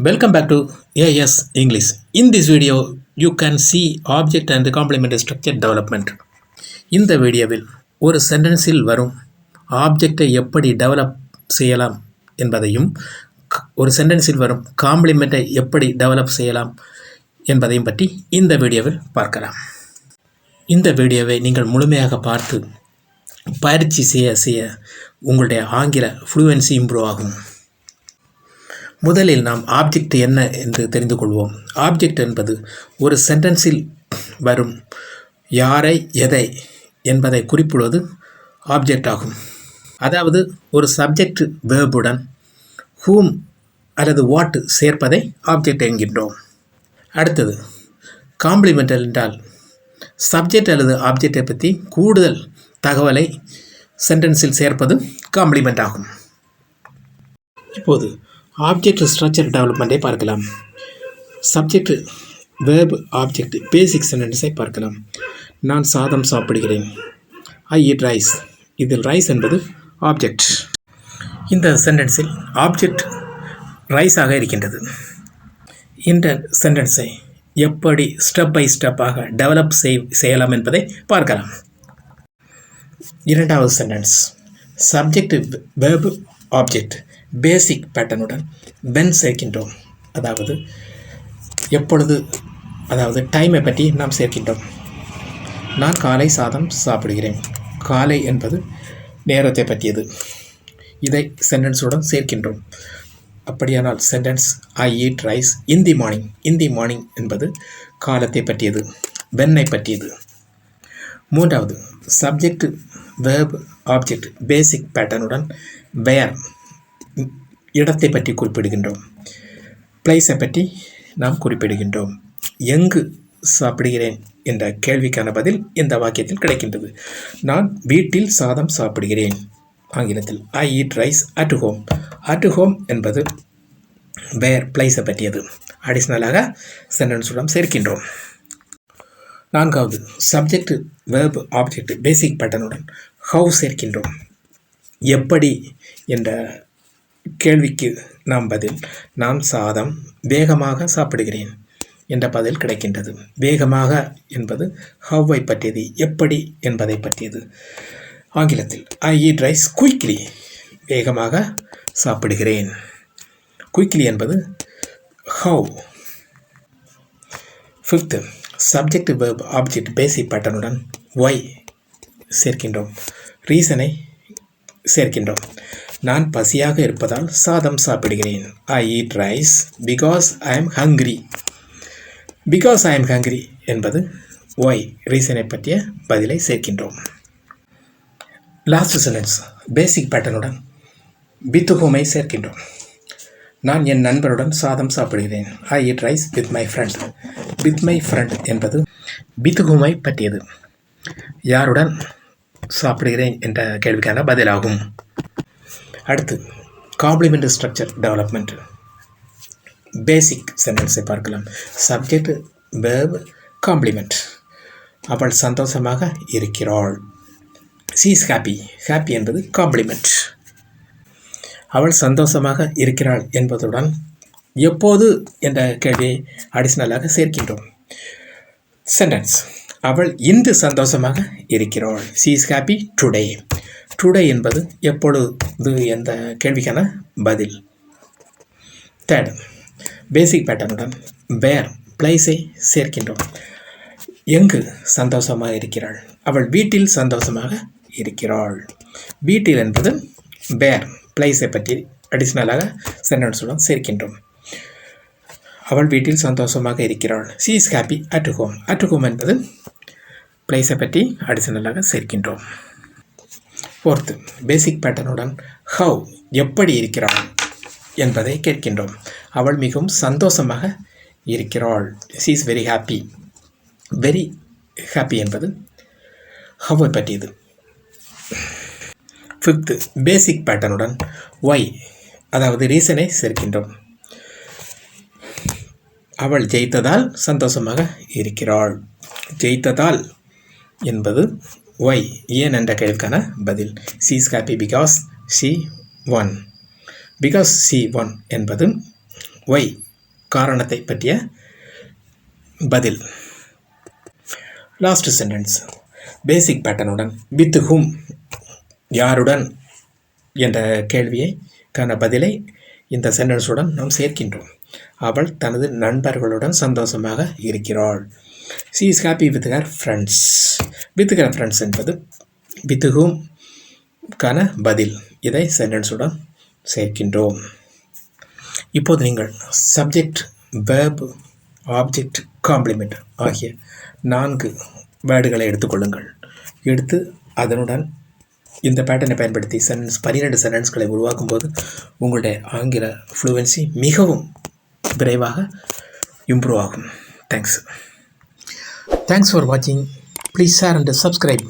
Welcome back to AS English. In this video, you can see object and complementary structure development. இந்த வீடியோவில் ஒரு சென்டென்ஸில் வரும் ஆப்ஜெக்டை எப்படி டெவலப் செய்யலாம் என்பதையும் ஒரு சென்டென்ஸில் வரும் காம்ப்ளிமெண்ட்டை எப்படி டெவலப் செய்யலாம் என்பதையும் பற்றி இந்த வீடியோவில் பார்க்கலாம். இந்த வீடியோவை நீங்கள் முழுமையாக பார்த்து பயிற்சி செய்ய உங்களுடைய ஆங்கில ஃப்ளூவன்சி இம்ப்ரூவ் ஆகும். முதலில் நாம் ஆப்ஜெக்ட் என்ன என்று தெரிந்து கொள்வோம். ஆப்ஜெக்ட் என்பது ஒரு சென்டென்ஸில் வரும் யாரை எதை என்பதை குறிப்பிடுவது ஆப்ஜெக்ட் ஆகும். அதாவது ஒரு சப்ஜெக்ட் வேர்புடன் ஹூம் அல்லது வாட் சேர்ப்பதை ஆப்ஜெக்ட் என்கின்றோம். அடுத்தது காம்ப்ளிமெண்டல் என்றால் சப்ஜெக்ட் அல்லது ஆப்ஜெக்டை பற்றி கூடுதல் தகவலை சென்டென்ஸில் சேர்ப்பது காம்ப்ளிமெண்ட் ஆகும். இப்போது ஆப்ஜெக்ட் ஸ்ட்ரக்சர் டெவலப்மெண்ட்டை பார்க்கலாம். சப்ஜெக்ட் வேர்ப் ஆப்ஜெக்ட் பேசிக் சென்டென்ஸை பார்க்கலாம். நான் சாதம் சாப்பிடுகிறேன். I eat rice. இதில் ரைஸ் என்பது ஆப்ஜெக்ட். இந்த சென்டென்ஸில் ஆப்ஜெக்ட் ரைஸாக இருக்கின்றது. இந்த சென்டென்ஸை எப்படி ஸ்டெப் பை ஸ்டெப்பாக டெவலப் செய்யலாம் என்பதை பார்க்கலாம். இரண்டாவது sentence subject verb object basic பேட்டர்னுடன் வென் சேர்க்கின்றோம். அதாவது எப்பொழுது, அதாவது டைமை பற்றி நாம் சேர்க்கின்றோம். நான் காலை சாதம் சாப்பிடுகிறேன். காலை என்பது நேரத்தை பற்றியது. இதை சென்டென்ஸுடன் சேர்க்கின்றோம். அப்படியானால் sentence I eat rice in the morning. In the morning என்பது காலத்தை பற்றியது, வென்னை பற்றியது. மூன்றாவது சப்ஜெக்ட் வேர்ப் ஆப்ஜெக்ட் பேசிக் பேட்டர்னுடன் வேர் இடத்தை பற்றி குறிப்பிடுகின்றோம். பிளேஸை பற்றி நாம் குறிப்பிடுகின்றோம். எங்கு சாப்பிடுகிறேன் என்ற கேள்விக்கான பதில் இந்த வாக்கியத்தில் கிடைக்கின்றது. நான் வீட்டில் சாதம் சாப்பிடுகிறேன். ஆங்கிலத்தில் I eat rice at home. At home என்பது வேர் பிளேஸை பற்றியது. அடிஷ்னலாக சென்டென்ஸுடன் சேர்க்கின்றோம். நான்காவது சப்ஜெக்ட் வேர்ப் ஆப்ஜெக்ட் பேசிக் பேட்டர்னுடன் ஹவ் சேர்க்கின்றோம். எப்படி என்ற கேள்விக்கு நாம் பதில் நான் சாதம் வேகமாக சாப்பிடுகிறேன் என்ற பதில் கிடைக்கின்றது. வேகமாக என்பது ஹவ்வை பற்றியது, எப்படி என்பதை பற்றியது. ஆங்கிலத்தில் ஐ ஈட் ரைஸ் குயிக்லி. வேகமாக சாப்பிடுகிறேன். குயிக்லி என்பது how. Fifth subject verb object basic பேட்டர்னுடன் ஒய் சேர்க்கின்றோம். ரீசனை சேர்க்கின்றோம். நான் பசியாக இருப்பதால் சாதம் சாப்பிடுகிறேன். I eat rice because I am hungry. Because I am hungry என்பது ஒய், ரீசனை பற்றிய பதிலை சேர்க்கின்றோம். லாஸ்ட் சென்டென்ஸ் பேசிக் பேட்டர்னுடன் வித் ஹூமை சேர்க்கின்றோம். நான் என் நண்பருடன் சாதம் சாப்பிடுகிறேன். I eat rice with my friend. With my friend என்பது வித் ஹூமை பற்றியது. யாருடன் சாப்பிடுகிறேன் என்ற கேள்விக்கான பதிலாகும். அடுத்து காம்ப்ளிமெண்டரி ஸ்ட்ரக்சர் டெவலப்மெண்ட் பேசிக் சென்டென்ஸை பார்க்கலாம். Subject verb complement. அவள் சந்தோஷமாக இருக்கிறாள். She is happy. ஹாப்பி என்பது காம்ப்ளிமெண்ட். அவள் சந்தோஷமாக இருக்கிறாள் என்பதுடன் எப்போது என்ற கேள்வியை அடிஷ்னலாக சேர்க்கின்றோம். சென்டென்ஸ் அவள் இன்று சந்தோஷமாக இருக்கிறாள். She is happy today. Today என்பது எப்பொழுது என்ற கேள்விக்கான பதில். தேர்ட் பேசிக் பேட்டர்னுடன் வேர் பிளேஸை சேர்க்கின்றோம். எங்கு சந்தோஷமாக இருக்கிறாள். அவள் வீட்டில் சந்தோஷமாக இருக்கிறாள். வீட்டில் என்பது வேர் பிளேஸை பற்றி அடிஷ்னலாக சென்டென்ஸுடன் சேர்க்கின்றோம். அவள் வீட்டில் சந்தோஷமாக இருக்கிறாள். She is happy at home. At home என்பது பிளேஸை பற்றி அடிஷ்னலாக சேர்க்கின்றோம். ஃபோர்த்து பேசிக் பேட்டர்னுடன் ஹவ் எப்படி இருக்கிறாள் என்பதை கேட்கின்றோம். அவள் மிகவும் சந்தோஷமாக இருக்கிறாள். She is very happy. Very happy என்பது ஹவ்வை பற்றியது. ஃபிஃப்த்து பேசிக் பேட்டர்னுடன் ஒய், அதாவது ரீசனை சேர்க்கின்றோம். அவள் ஜெயித்ததால் சந்தோஷமாக இருக்கிறாள். ஜெயித்ததால் என்பது ஒய், ஏன் என்ற கேள்விக்கான பதில். She is happy because she won. Because she won என்பது ஒய், காரணத்தை பற்றிய பதில். லாஸ்ட் சென்டென்ஸ் பேசிக் பேட்டர்னுடன் வித் ஹூம் யாருடன் என்ற கேள்விக்கான பதிலை இந்த சென்டென்ஸுடன் நாம் சேர்க்கின்றோம். அவள் தனது நண்பர்களுடன் சந்தோஷமாக இருக்கிறாள். She is happy with her friends. With her friends என்பது வித் ஹூம் கான பதில். இதை சென்டென்ஸுடன் சேர்க்கின்றோம். இப்போது நீங்கள் சப்ஜெக்ட், வேர்ப், ஆப்ஜெக்ட், காம்ப்ளிமெண்ட் ஆகிய 4 வேர்டுகளை எடுத்துக்கொள்ளுங்கள். எடுத்து அதனுடன் இந்த பேட்டர்னை பயன்படுத்தி 12 சென்டென்ஸ்களை உருவாக்கும் போது உங்களுடைய ஆங்கில ஃப்ளூவன்சி மிகவும் விரைவாக இம்ப்ரூவ் ஆகும். தேங்க்ஸ் ஃபார் வாட்சிங். Please share and subscribe.